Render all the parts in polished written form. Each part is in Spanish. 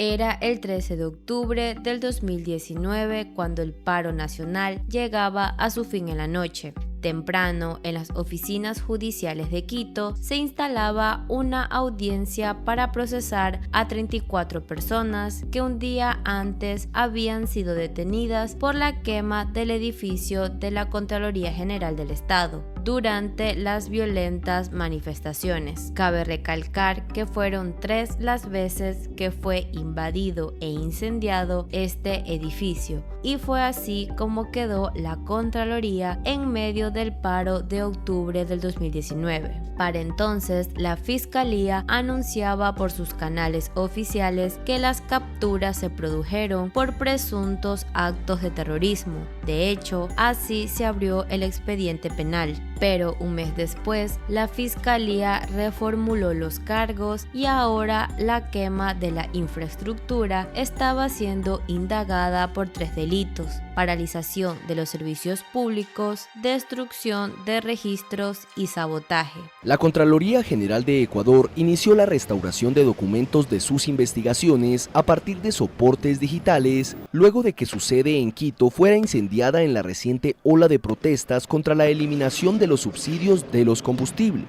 Era el 13 de octubre del 2019 cuando el paro nacional llegaba a su fin en la noche. Temprano, en las oficinas judiciales de Quito, se instalaba una audiencia para procesar a 34 personas que un día antes habían sido detenidas por la quema del edificio de la Contraloría General del Estado durante las violentas manifestaciones. Cabe recalcar que fueron 3 las veces que fue invadido e incendiado este edificio, y fue así como quedó la Contraloría en medio del paro de octubre del 2019. Para entonces, la Fiscalía anunciaba por sus canales oficiales que las capturas se produjeron por presuntos actos de terrorismo. De hecho, así se abrió el expediente penal. Pero un mes después, la Fiscalía reformuló los cargos y ahora la quema de la infraestructura estaba siendo indagada por 3 delitos: paralización de los servicios públicos, destrucción de registros y sabotaje. La Contraloría General de Ecuador inició la restauración de documentos de sus investigaciones a partir de soportes digitales, luego de que su sede en Quito fuera incendiada en la reciente ola de protestas contra la eliminación de los subsidios de los combustibles.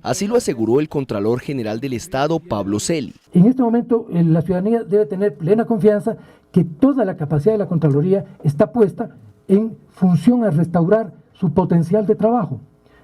Así lo aseguró el Contralor General del Estado, Pablo Celi. En este momento, la ciudadanía debe tener plena confianza que toda la capacidad de la Contraloría está puesta en función a restaurar su potencial de trabajo.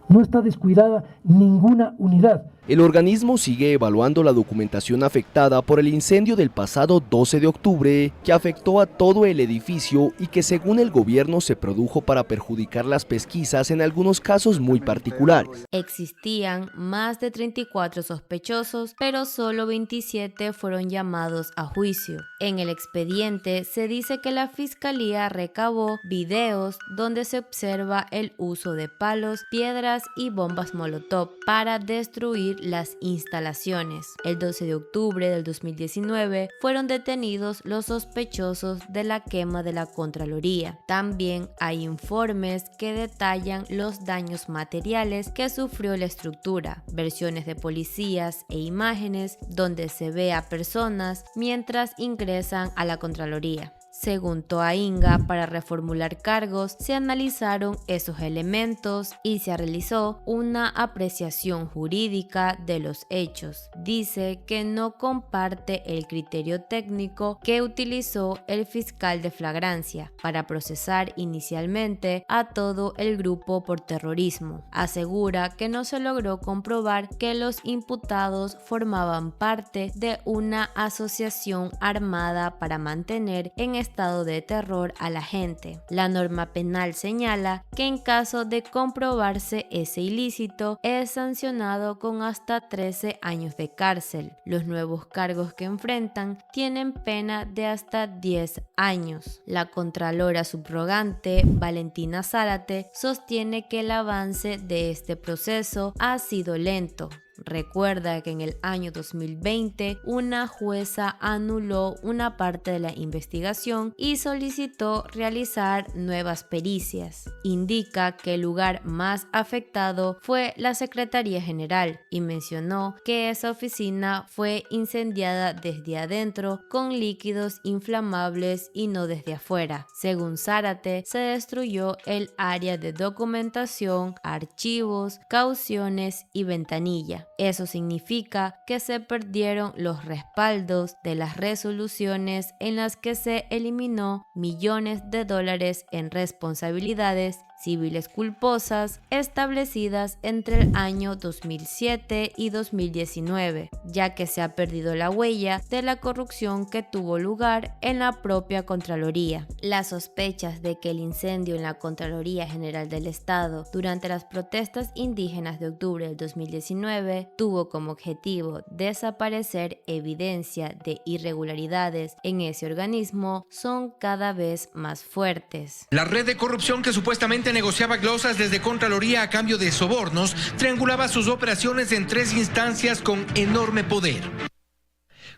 No está descuidada ninguna unidad. El organismo sigue evaluando la documentación afectada por el incendio del pasado 12 de octubre, que afectó a todo el edificio y que según el gobierno se produjo para perjudicar las pesquisas en algunos casos muy particulares. Existían más de 34 sospechosos, pero solo 27 fueron llamados a juicio. En el expediente se dice que la Fiscalía recabó videos donde se observa el uso de palos, piedras y bombas molotov para destruir las instalaciones. El 12 de octubre del 2019 fueron detenidos los sospechosos de la quema de la Contraloría. También hay informes que detallan los daños materiales que sufrió la estructura, versiones de policías e imágenes donde se ve a personas mientras ingresan a la Contraloría. Según Toainga, para reformular cargos se analizaron esos elementos y se realizó una apreciación jurídica de los hechos. Dice que no comparte el criterio técnico que utilizó el fiscal de flagrancia para procesar inicialmente a todo el grupo por terrorismo. Asegura que no se logró comprobar que los imputados formaban parte de una asociación armada para mantener en estado de terror a la gente. La norma penal señala que en caso de comprobarse ese ilícito es sancionado con hasta 13 años de cárcel. Los nuevos cargos que enfrentan tienen pena de hasta 10 años. La contralora subrogante Valentina Zárate sostiene que el avance de este proceso ha sido lento. Recuerda que en el año 2020 una jueza anuló una parte de la investigación y solicitó realizar nuevas pericias. Indica que el lugar más afectado fue la Secretaría General y mencionó que esa oficina fue incendiada desde adentro con líquidos inflamables y no desde afuera. Según Zárate, se destruyó el área de documentación, archivos, cauciones y ventanilla. Eso significa que se perdieron los respaldos de las resoluciones en las que se eliminó millones de dólares en responsabilidades civiles culposas establecidas entre el año 2007 y 2019, ya que se ha perdido la huella de la corrupción que tuvo lugar en la propia Contraloría. Las sospechas de que el incendio en la Contraloría General del Estado durante las protestas indígenas de octubre del 2019 tuvo como objetivo desaparecer evidencia de irregularidades en ese organismo son cada vez más fuertes. La red de corrupción que supuestamente negociaba glosas desde Contraloría a cambio de sobornos triangulaba sus operaciones en 3 instancias con enorme poder.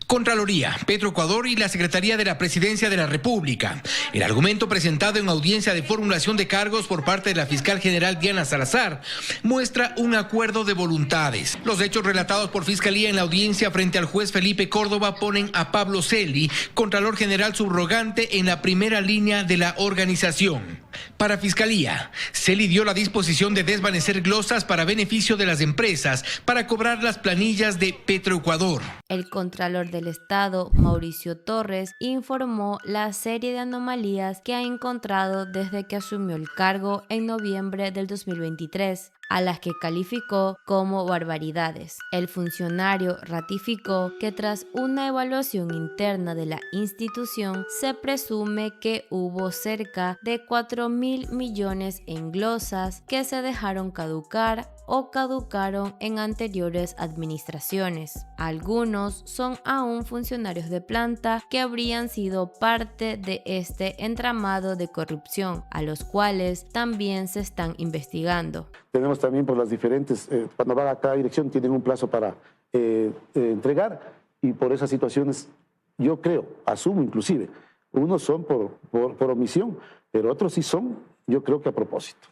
Contraloría, Petroecuador y la Secretaría de la Presidencia de la República. El argumento presentado en audiencia de formulación de cargos por parte de la fiscal general Diana Salazar muestra un acuerdo de voluntades. Los hechos relatados por Fiscalía en la audiencia frente al juez Felipe Córdoba ponen a Pablo Celi, Contralor General subrogante, en la primera línea de la organización. Para Fiscalía, Celi dio la disposición de desvanecer glosas para beneficio de las empresas para cobrar las planillas de Petroecuador. El Contralor del Estado, Mauricio Torres, informó la serie de anomalías que ha encontrado desde que asumió el cargo en noviembre del 2023, a las que calificó como barbaridades. El funcionario ratificó que tras una evaluación interna de la institución se presume que hubo cerca de 4.000 millones en glosas que se dejaron caducar o caducaron en anteriores administraciones. Algunos son aún funcionarios de planta que habrían sido parte de este entramado de corrupción, a los cuales también se están investigando. Tenemos también por las diferentes, cuando van a cada dirección tienen un plazo para entregar, y por esas situaciones yo creo, asumo inclusive, unos son por omisión, pero otros sí son, yo creo que a propósito.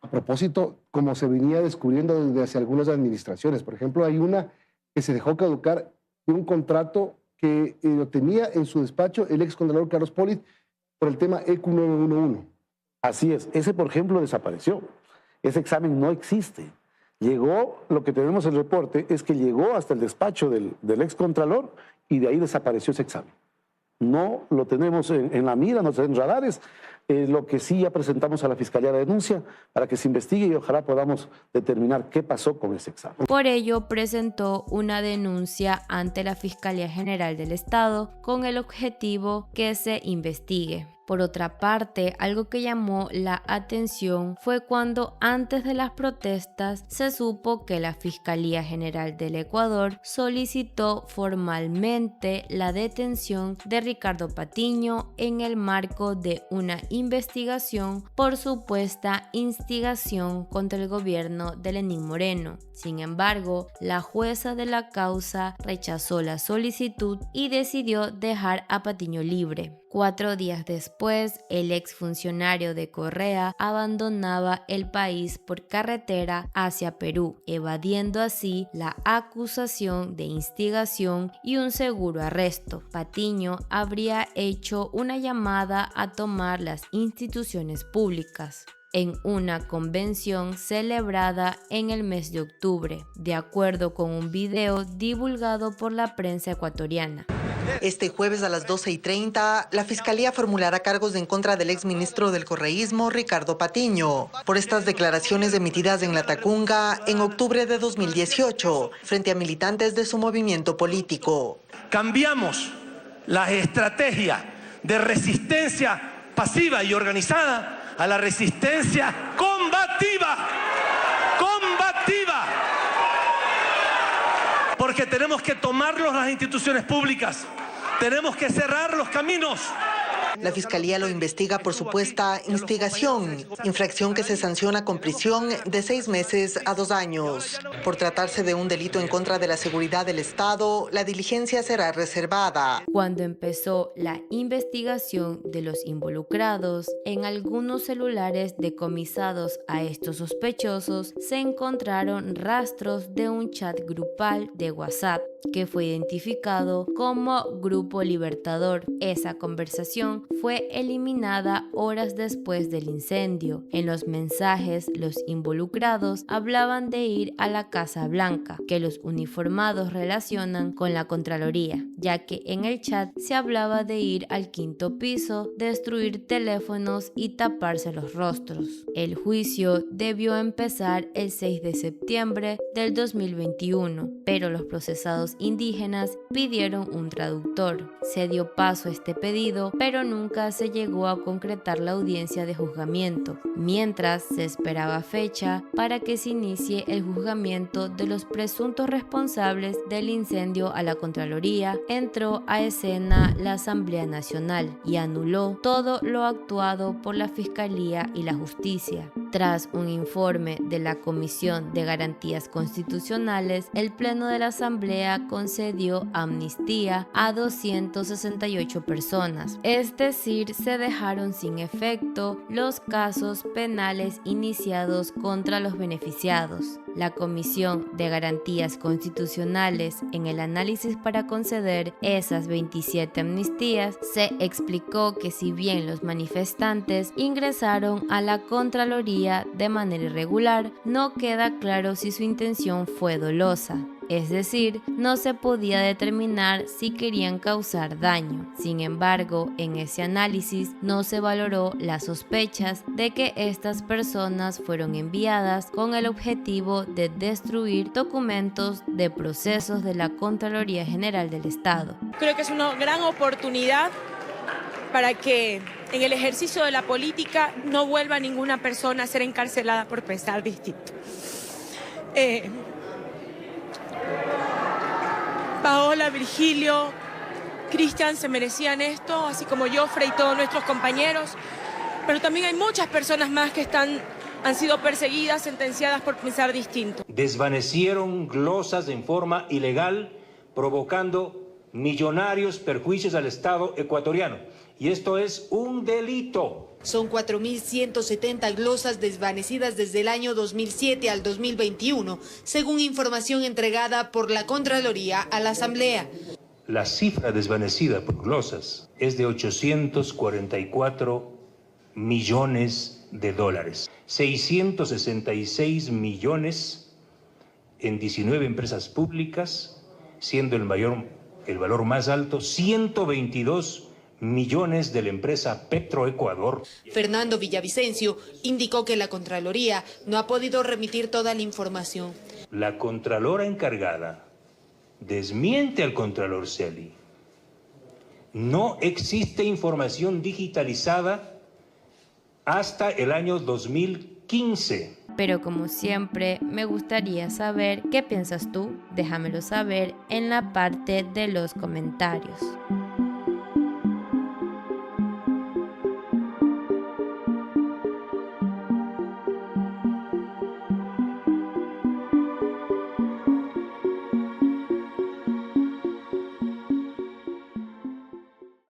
A propósito, como se venía descubriendo desde hace algunas administraciones. Por ejemplo, hay una que se dejó caducar de un contrato que lo tenía en su despacho el ex contralor Carlos Polit por el tema EQ 911. Así es, ese por ejemplo desapareció. Ese examen no existe. Llegó, lo que tenemos en el reporte es que llegó hasta el despacho del ex contralor y de ahí desapareció ese examen. No lo tenemos en la mira, no tenemos radares. Lo que sí ya presentamos a la Fiscalía la denuncia para que se investigue y ojalá podamos determinar qué pasó con ese examen. Por ello presentó una denuncia ante la Fiscalía General del Estado con el objetivo que se investigue. Por otra parte, algo que llamó la atención fue cuando antes de las protestas se supo que la Fiscalía General del Ecuador solicitó formalmente la detención de Ricardo Patiño en el marco de una investigación por supuesta instigación contra el gobierno de Lenín Moreno. Sin embargo, la jueza de la causa rechazó la solicitud y decidió dejar a Patiño libre. 4 días después, el exfuncionario de Correa abandonaba el país por carretera hacia Perú, evadiendo así la acusación de instigación y un seguro arresto. Patiño habría hecho una llamada a tomar las instituciones públicas en una convención celebrada en el mes de octubre, de acuerdo con un video divulgado por la prensa ecuatoriana. Este jueves a las 12:30, la Fiscalía formulará cargos en contra del exministro del correísmo, Ricardo Patiño, por estas declaraciones emitidas en Latacunga en octubre de 2018, frente a militantes de su movimiento político. Cambiamos la estrategia de resistencia pasiva y organizada a la resistencia combativa. Porque tenemos que tomarnos las instituciones públicas, tenemos que cerrar los caminos. La Fiscalía lo investiga por supuesta instigación, infracción que se sanciona con prisión de 6 meses a 2 años. Por tratarse de un delito en contra de la seguridad del Estado, la diligencia será reservada. Cuando empezó la investigación de los involucrados, en algunos celulares decomisados a estos sospechosos se encontraron rastros de un chat grupal de WhatsApp que fue identificado como Grupo Libertador. Esa conversación fue eliminada horas después del incendio. En los mensajes, los involucrados hablaban de ir a la Casa Blanca, que los uniformados relacionan con la Contraloría, ya que en el chat se hablaba de ir al 5º piso, destruir teléfonos y taparse los rostros. El juicio debió empezar el 6 de septiembre del 2021, pero los procesados indígenas pidieron un traductor. Se dio paso a este pedido, pero nunca se llegó a concretar la audiencia de juzgamiento, mientras se esperaba fecha para que se inicie el juzgamiento de los presuntos responsables del incendio a la Contraloría. Entró a escena la Asamblea Nacional y anuló todo lo actuado por la Fiscalía y la Justicia. Tras un informe de la Comisión de Garantías Constitucionales, el Pleno de la Asamblea concedió amnistía a 268 personas, es decir, se dejaron sin efecto los casos penales iniciados contra los beneficiados. La Comisión de Garantías Constitucionales, en el análisis para conceder esas 27 amnistías, se explicó que si bien los manifestantes ingresaron a la Contraloría de manera irregular, no queda claro si su intención fue dolosa. Es decir, no se podía determinar si querían causar daño. Sin embargo, en ese análisis no se valoró las sospechas de que estas personas fueron enviadas con el objetivo de destruir documentos de procesos de la Contraloría General del Estado. Creo que es una gran oportunidad para que en el ejercicio de la política no vuelva ninguna persona a ser encarcelada por pensar distinto. Paola, Virgilio, Cristian se merecían esto, así como Jofre y todos nuestros compañeros, pero también hay muchas personas más que han sido perseguidas, sentenciadas por pensar distinto. Desvanecieron glosas en forma ilegal, provocando millonarios perjuicios al Estado ecuatoriano. Y esto es un delito. Son 4.170 glosas desvanecidas desde el año 2007 al 2021, según información entregada por la Contraloría a la Asamblea. La cifra desvanecida por glosas es de 844 millones de dólares. 666 millones en 19 empresas públicas, siendo el valor más alto, 122 millones de la empresa Petroecuador. Fernando Villavicencio indicó que la Contraloría no ha podido remitir toda la información. La Contralora encargada desmiente al Contralor Celi. No existe información digitalizada hasta el año 2015. Pero como siempre, me gustaría saber qué piensas tú. Déjamelo saber en la parte de los comentarios.